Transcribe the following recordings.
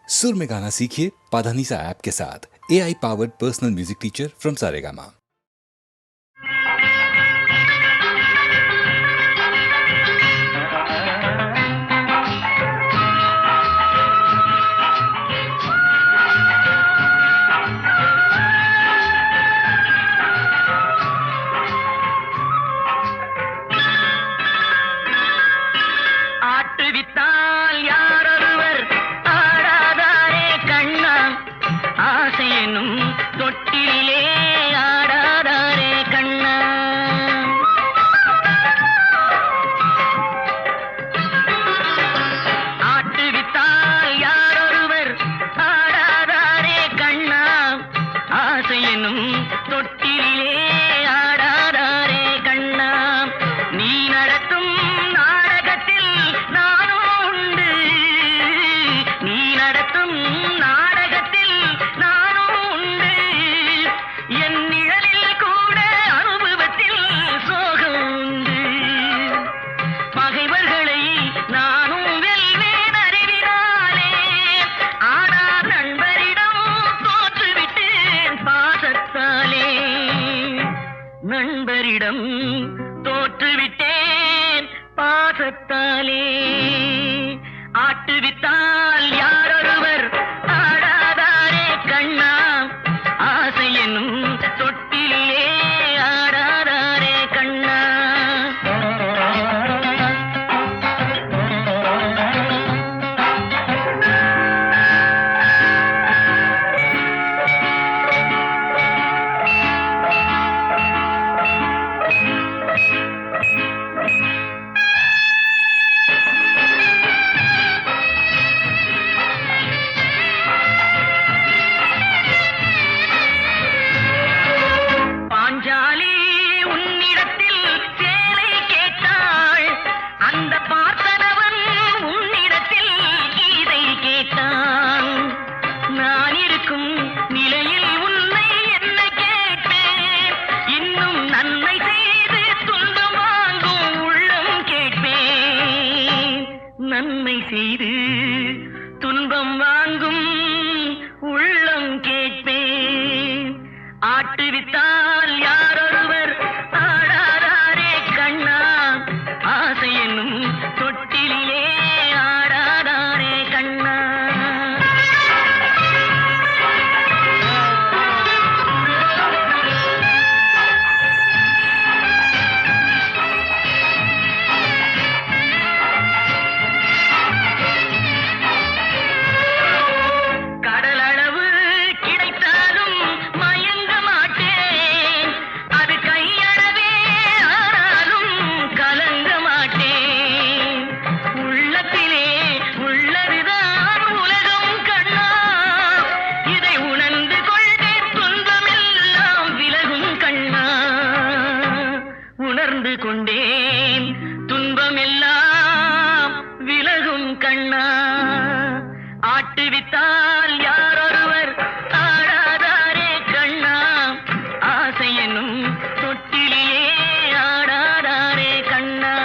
सुर में गाना सीखिए पाधानीसा ऐप के साथ। AI powered personal music teacher from Saregama. ஆட்டுவித்தால் யாரொருவர் ஆடாதாரே கண்ணா, ஆசையெனும் தொட்டிலே ஆடாதாரே கண்ணா. ஆட்டுவித்தால் யாரொருவர் ஆடாதாரே கண்ணா, ஆசையெனும் தொட்டிலே ஆடாதாரே கண்ணா. நீ நடத்தும் நாடகத்தில் நானும் உண்டு, நீ நடத்தும் நாடகத்தில் நானும் உண்டு. என் நிழலில் கூட அனுபவத்தில் சோகம் உண்டு. பகைவர்களை நானும் வெல்வேன் அறிவினாலே, ஆனால் நண்பரிடம் தோற்றுவிட்டேன் பாசத்தாலே. நண்பரிடம் தோற்றுவிட்டேன் பாசத்தாலே. ஆட்டுவித்தால் யாரொருவர் ஆடாதாரே கண்ணா, ஆசையெனும் தொட்டிலே ஆடாதாரே கண்ணா. பாஞ்சாலி உன்னிடத்தில் சேலை கேட்டாள், அந்த பார்த்தனவன் உன்னிடத்தில் கீதை கேட்டான். நான் இருக்கும் நிலையில் உன்னை என்ன கேட்பேன், இன்னும் நன்மை செய்து துன்பம் வாங்கும் உள்ளம் கேட்பேன். நன்மை செய்து துன்பம் வாங்கும் உள்ளம் கேட்பேன். ஆட்டுவித்தால் யாரொருவர் ஆடாதாரே கண்ணா, ஆசையெனும் தொட்டிலே ஆடாதாரே கண்ணா. கடலளவு கிடைத்தாலும் மயங்க மாட்டேன், அது கையளவே ஆனாலும் கலங்க மாட்டேன். உள்ளத்திலே உள்ளதுதான் உலகம் கண்ணா, இதை உணர்ந்து கொண்டேன் துன்பமெல்லாம் விலகும் கண்ணா. உணர்ந்து கொண்டேன் துன்பமெல்லாம் விலகும் கண்ணா. ஆட்டுவித்தால் யாரொருவர் ஆடாதாரே கண்ணா, ஆசையெனும் தொட்டிலே ஆடாதாரே கண்ணா.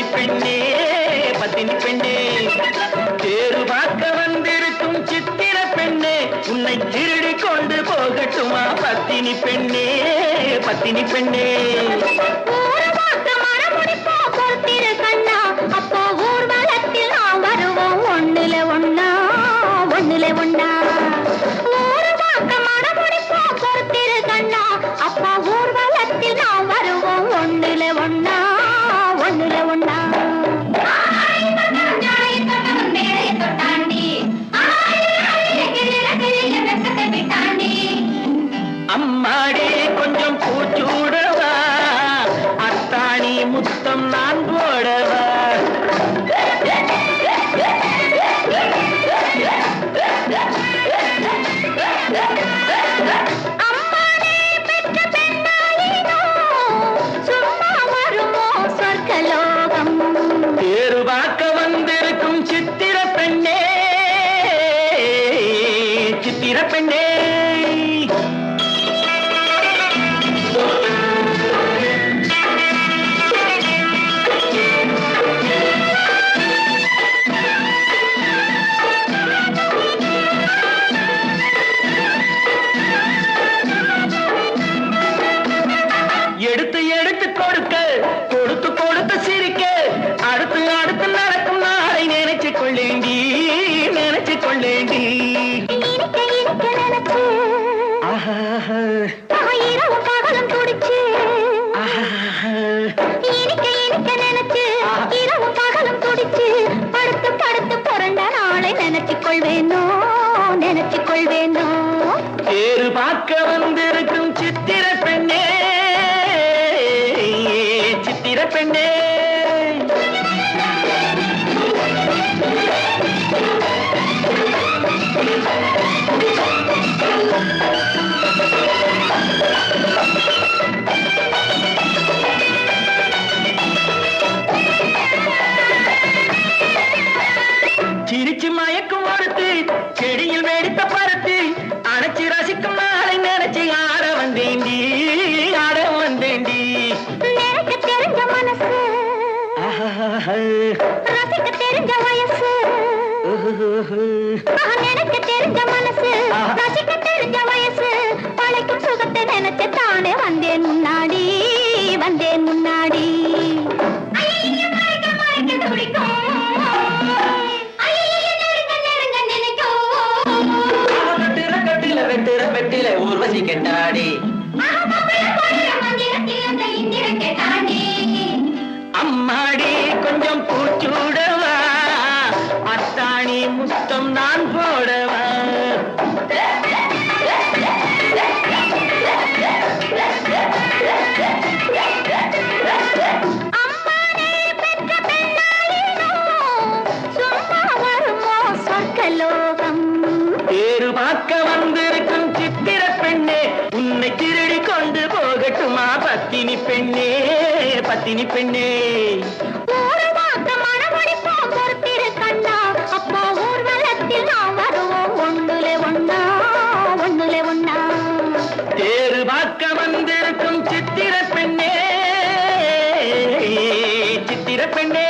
பத்தினி பெண்ணே பத்தினி பெண்ணே தேரு பார்க்க வந்திருக்கும் சித்திர பெண்ணே உன்னை திருடி கொண்டு போகட்டுமா பத்தினி பெண்ணே பத்தினி பெண்ணே அம்மாடி கொஞ்சம் பூச்சூடவா அத்தாணி முத்தம் நான் போடவா தேரு பார்க்க வந்திருக்கும் சித்திர பெண்ணே சித்திர பெண்ணே எடுத்து எடுத்து கொடுக்க கொடுத்து கொடுத்து சிரிக்க அடுத்து அடுத்து நடக்கும் நாளை நினைச்சு கொள்ளேண்டி நினைச்சு கொள்ளேண்டி நினைச்சு கொள்வேனோ நினைச்சு கொள்வேனோ தேரு பார்க்க வந்திருக்கும் சித்திர பெண்ணே சித்திர பெண்ணே சிரிச்சு மயக்கும் ஒருத்து செடியில் வெடித்த பருத்து அணைச்சி ரசிக்கும் நாளை நினைச்சு ஆட வந்தேண்டி ஆட வந்தேண்டி எனக்கு தெரிஞ்ச மனசு ரசிக்க தெரிஞ்ச வயசு எனக்கு தெரிஞ்ச மனசு ரசிக்க தெரிஞ்ச வயசு பழைக்கும் சுகத்தை நினைச்சு தானே வந்தேன் முன்னாடி வந்தேன் முன்னாடி வெட்டுற வெட்டில ஊர்வசி கெட்டாடி அம்மாடி கொஞ்சம் பூச்சூடவா அத்தாணி முத்தம் நான் போடவா தேரு பார்க்க வந்திருக்கும் சித்திர பெண்ணே உன்னை திருடி கொண்டு போகட்டுமா பத்தினி பெண்ணே பத்தினி பெண்ணே தேரு பார்க்க வந்திருக்கும் சித்திர பெண்ணே சித்திர பெண்ணே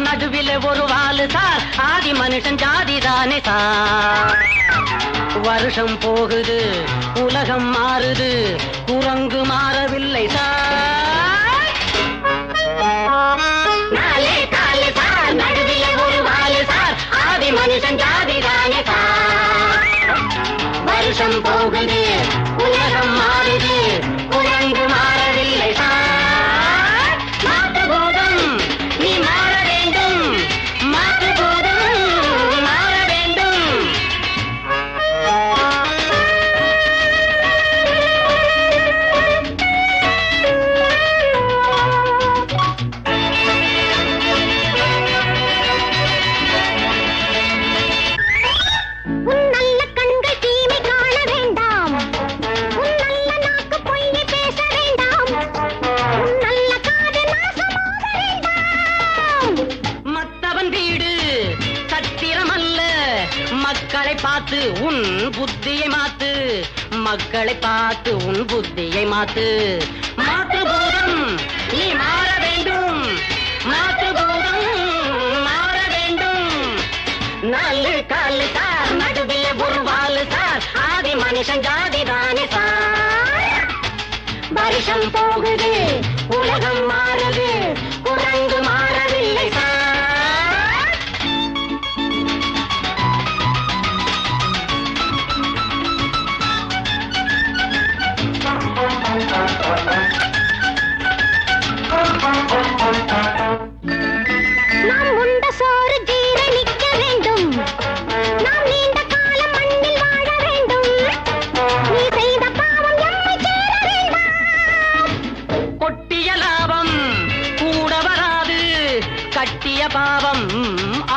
நடுவிலே ஒரு வாலு சார், ஆதி மனுஷன் ஜாதிதானே சார். வருஷம் போகுது, உலகம் மாறுது, குரங்கு மாறவில்லை சார். நாலே காலு சார், நடுவிலே ஒரு வாலு சார், ஆதி மனுஷன் ஜாதிதானே சார். வருஷம் போகுது, உலகம் மாறுது, குரங்கு மாறவில்லை சார். மக்களை பார்த்து உன் புத்தியை மாத்து, மக்களை பார்த்து உன் புத்தியை மாத்து. மாற்றுபூதம் நீ மாற வேண்டும், மாற்றுபூதம் மாற வேண்டும். நாலு காலு சார், நடுவில் ஒரு வாலு சார், ஆதி மனுஷன் ஜாதிதானே சார். வருஷம் போகுது, உலகம் மாறுது, குரங்கு மாறவில்லை சார். நாம் உண்ட சோறு ஜீரணிக்க வேண்டும், நாம் நீண்ட காலம் மண்ணில் வாழ வேண்டும். நீ செய்த பாவம் எம்மை சேர வேண்டாம். கொட்டிய லாபம் கூட வராது, கட்டிய பாவம்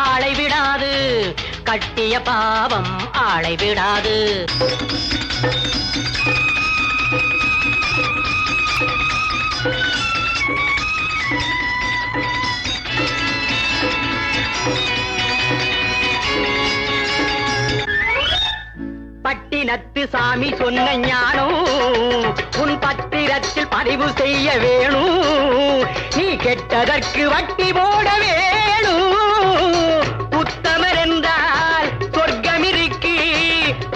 ஆளை விடாது, கட்டிய பாவம் ஆளை விடாது. பட்டினத்து சாமி சொன்ன ஞானம் உன் பத்திரத்தில் பதிவு செய்ய வேணும். நீ கெட்டதற்கு வட்டி போட வேணும். உத்தமர் என்றால் சொர்க்கமிருக்கு,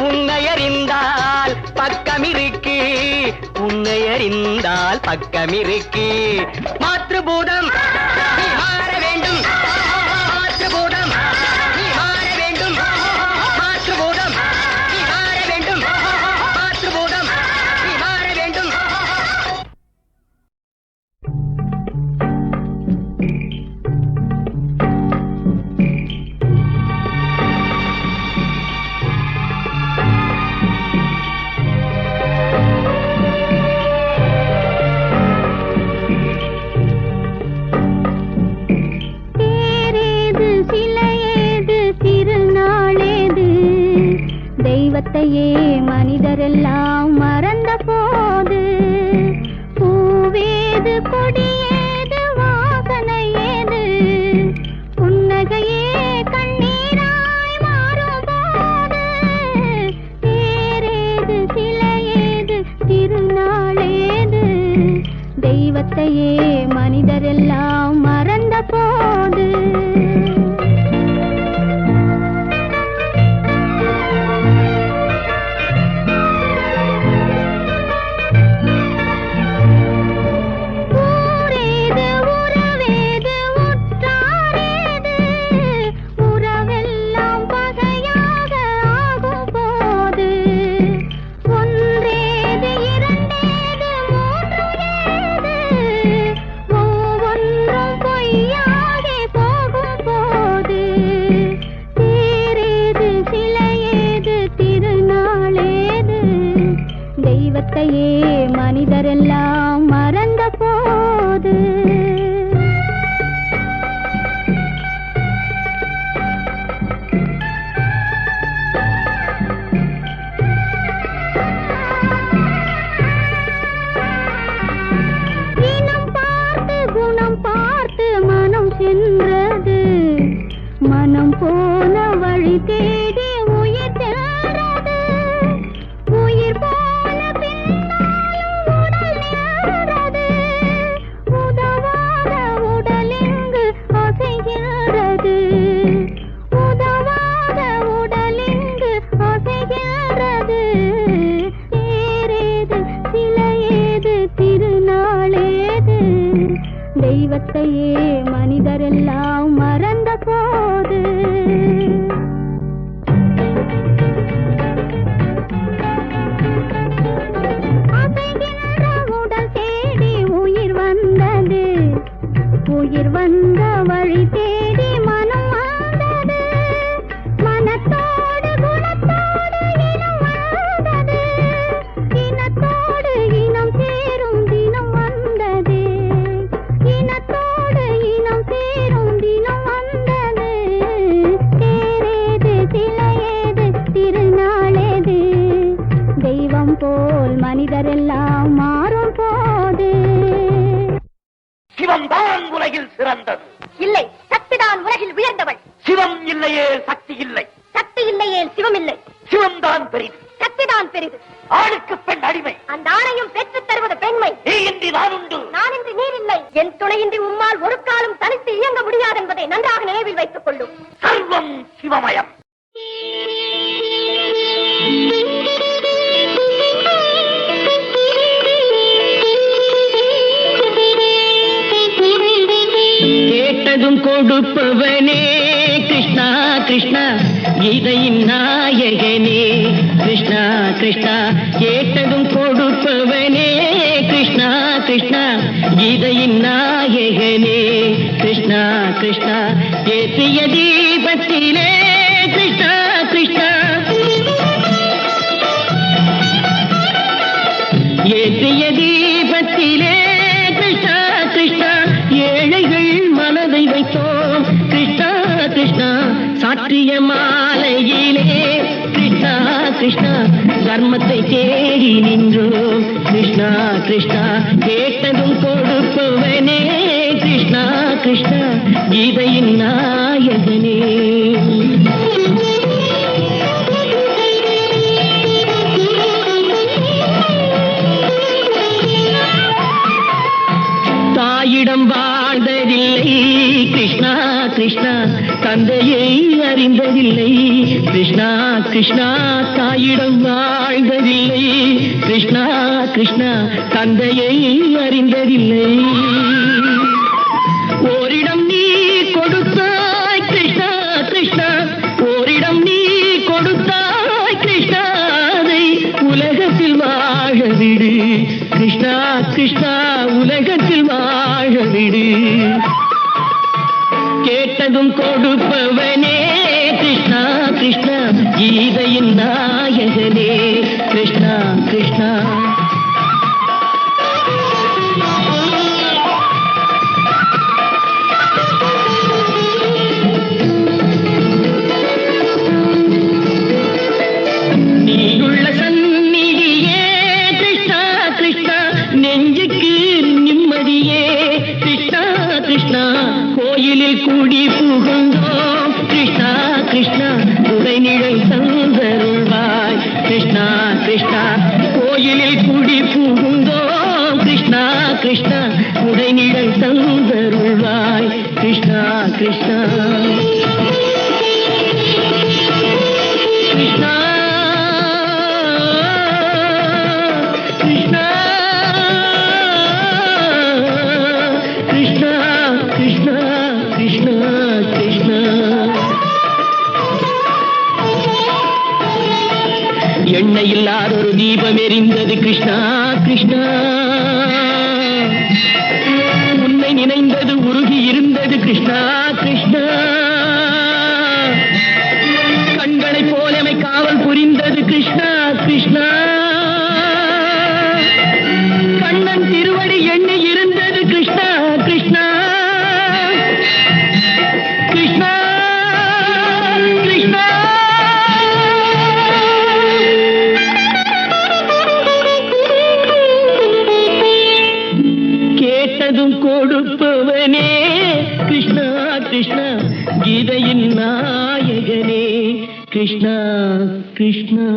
உன்னை அறிந்தால் பக்கமிருக்கு, உன்னை அறிந்தால் பக்கமிருக்கு. மாற்றுபூதம் நீ மாற வேண்டும், மாற்றுபூதம் நீ மாற வேண்டும், மாற்றுபூதம் நீ மாற வேண்டும், மாற்றுபூதம் நீ மாற வேண்டும். தெய்வத்தையே மனிதரெல்லாம் மறந்த போது, பூவேது கொடியேது வாசனை ஏது, புன்னகையே கண்ணீராய் மாறும் போது, தேரேது சிலையேது திருநாளேது, தெய்வத்தையே மனிதரெல்லாம் மறந்த போது. தெய்வத்தையே மனிதரெல்லாம் மறந்த போது. வந்த வழி தேடி மனம் வந்தது, மனத்தோடு குணத்தோடு இனம் வந்தது, இனத்தோடு இனம் சேரும் தினம் வந்தது, இனத்தோடு இனம் சேரும் தினம் வந்தது. தேரேது சிலையேது திருநாளேது, தெய்வம் போல் மனிதரெல்லாம் மாறும் போது. சிவம் தான் உலகில் சிறந்தது. இல்லை, சக்திதான் உலகில் உயர்ந்தவள். சிவம் இல்லையே சக்தி இல்லை, சக்தி இல்லையே சிவம் இல்லை. சிவம் தான் பெரிது, சக்திதான் பெரிது. ஆணுக்கு பெண் அடிமை. அந்த ஆணையும் பெற்றுத் தருவது பெண்மை. நீ இன்றி நான் உண்டு, நான் இன்றி நீர் இல்லை. என் துணையின்றி உம்மால் ஒரு காலம் தனித்து இயங்க முடியாது என்பதை நன்றாக நினைவில் வைத்துக் கொள்ளும். சர்வம் சிவமயம். கேட்டதும் கொடுப்பவனே கிருஷ்ணா கிருஷ்ணா, கீதையின் நாயகனே கிருஷ்ணா கிருஷ்ணா. கேட்டதும் கொடுப்பவனே கிருஷ்ணா கிருஷ்ணா, கீதையின் நாயகனே கிருஷ்ணா கிருஷ்ணா. ஏற்றிய தீபத்திலே கிருஷ்ணா கிருஷ்ணா, ஏற்றிய தீபத்திலே கிருஷ்ணா கிருஷ்ணா. ஏழைகள் மனதை வைத்தோம் கிருஷ்ணா கிருஷ்ணா, சாற்றிய மாலையிலே கிருஷ்ணா கிருஷ்ணா, தர்மத்தை தேடி நின்றோம் கிருஷ்ணா கிருஷ்ணா. கேட்டதும் கொடுப்பவனே கிருஷ்ணா கிருஷ்ணா, கீதையின் நாயகனே. தாயிடம் வாழ்ந்ததில்லை கிருஷ்ணா கிருஷ்ணா, தந்தையை அறிந்ததில்லை கிருஷ்ணா கிருஷ்ணா. தாயிடம் வாழ்ந்ததில்லை கிருஷ்ணா கிருஷ்ணா, தந்தையை அறிந்ததில்லை. ஓரிடம் நீ கொடுத்தாய் கிருஷ்ணா கிருஷ்ணா, ஓரிடம் நீ கொடுத்தாய் கிருஷ்ணா, அதை உலகத்தில் வாழ விடு கிருஷ்ணா கிருஷ்ணா, உலகத்தில் வாழ விடு. கேட்டதும் கொடுப்பவனே கிருஷ்ணா கிருஷ்ணா, கீதையின் நாயகனே கிருஷ்ணா கிருஷ்ணா. நீயுள்ள சந்நிதியே கிருஷ்ணா கிருஷ்ணா, நெஞ்சுக்கு நிம்மதியே கிருஷ்ணா கிருஷ்ணா. கோயிலில் கூடி புகுந்தோம் கிருஷ்ணா கிருஷ்ணா, உடைநிழல் தந்தருள்வாய் கிருஷ்ணா கிருஷ்ணா. கோயிலில் கூடி புகுந்தோம் கிருஷ்ணா கிருஷ்ணா, உடைநிழல் தந்தருள்வாய் கிருஷ்ணா கிருஷ்ணா. கிருஷ்ணா கிருஷ்ணா கிருஷ்ணா கிருஷ்ணா கிருஷ்ணா கிருஷ்ணா. எண்ணெய் இல்லாத ஒரு தீபம் எரிந்தது கிருஷ்ணா கிருஷ்ணா, உன்னை நினைந்தது உருகி இருந்தது கிருஷ்ணா கிருஷ்ணா. கண்களை போலமை காவல் புரிந்தது கிருஷ்ணா கிருஷ்ணா, கண்ணன் திருவடி எண்ணி இருந்தது கிருஷ்ணா கிருஷ்ணா கிருஷ்ணா கிருஷ்ணா. கேட்டதும் கொடுப்பவனே கிருஷ்ணா கிருஷ்ணா, கீதையின் நாயகனே கிருஷ்ணா கிருஷ்ணா.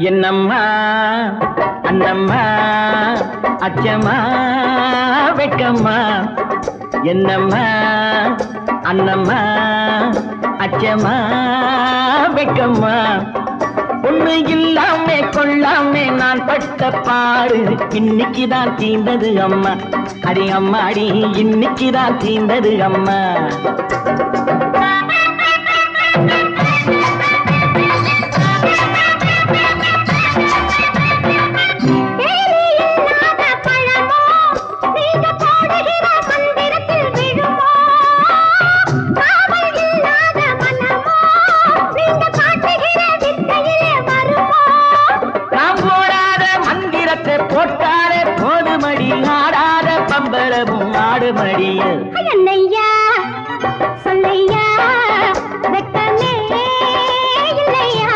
என்னம்மா அண்ணம்மா அச்சம்மா வெட்கம்மா, என்னம்மா அண்ணம்மா அச்சம்மா வெட்கம்மா. ஒண்ணு இல்லாமே கொள்ளாமே நான் பட்ட பாடு இன்னைக்குதான் தீந்தது அம்மா. அடி அம்மாடி இன்னைக்குதான் தீந்தது அம்மா. போட்டாரே போதுமடி ஆடாத பம்பரமும் ஆடுமடிய. என்னையா சொல்லையா வெட்டமே இல்லையா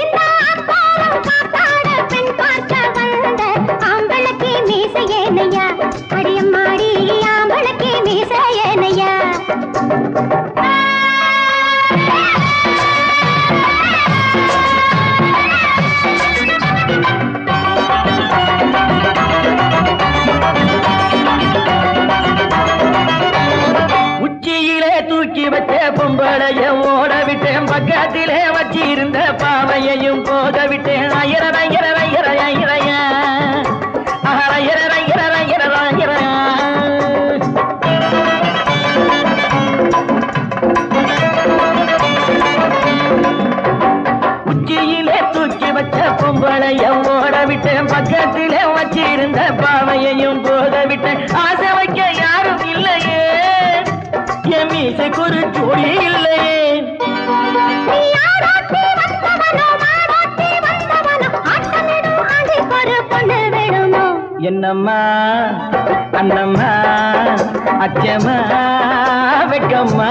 இந்த அப்பாவும் காத்தாட பெண் பார்க்க வந்த ஆம்பளுக்கு மீசை ஏனையா. அடியம்மாடி ஆம்பளுக்கு மீசை ஏனையா. தூக்கி வச்ச பொம்பளைய ஓட விட்டேன், பக்கத்திலே வச்சிருந்த பாவையையும் போக விட்டேன். உச்சியிலே தூக்கி வச்ச பொம்பளைய ஓட விட்டேன், பக்கத்திலே வச்சிருந்த பாவையையும் போக விட்டேன். ஆசை வைக்க யாரும் இல்லையே, என் மீசைக்கு ஒரு ஜோடி இல்லையே. என்னம்மா அண்ணம்மா அச்சம்மா வெக்கம்மா,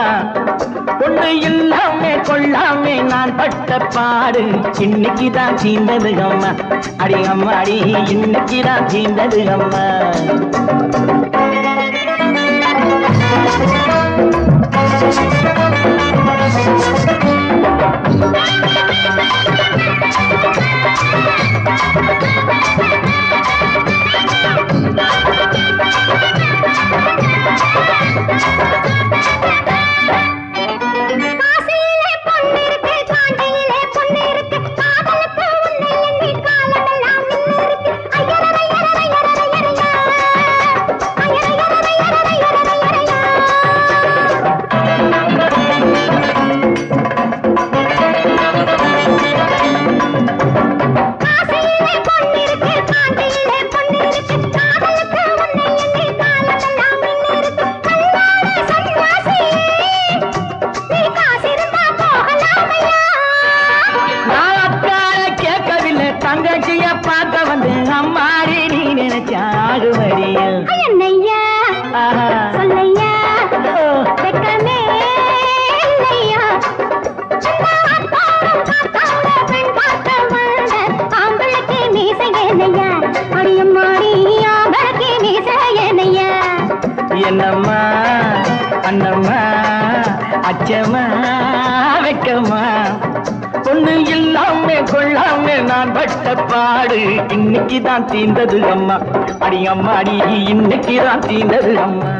ஒண்ணு இல்லாமே கொள்ளாமே நான் பட்ட பாடு இன்னைக்குதான் தீந்தது அம்மா. அடி அம்மாடி இன்னைக்குதான் தீந்தது அம்மா. தங்கச்சிய பார்க்க வந்து அம்மாடி நீ நினைச்சாகுமடியா. என்னையா சொல்லையா வெக்கமே இல்லையா பெண் பார்க்க வந்த ஆம்பளுக்கு மீசை ஏனையா. அடியம்மாடி ஆம்பளுக்கு மீசை ஏனையா. என்னம்மா அண்ணம்மா அச்சம்மா வெக்கம்மா, ஒண்ணு இல்லாமே கொள்ளாமே நான் பட்ட பாடு இன்னைக்குதான் தீந்தது அம்மா. அடி அம்மாடி இன்னைக்குதான் தீந்தது அம்மா.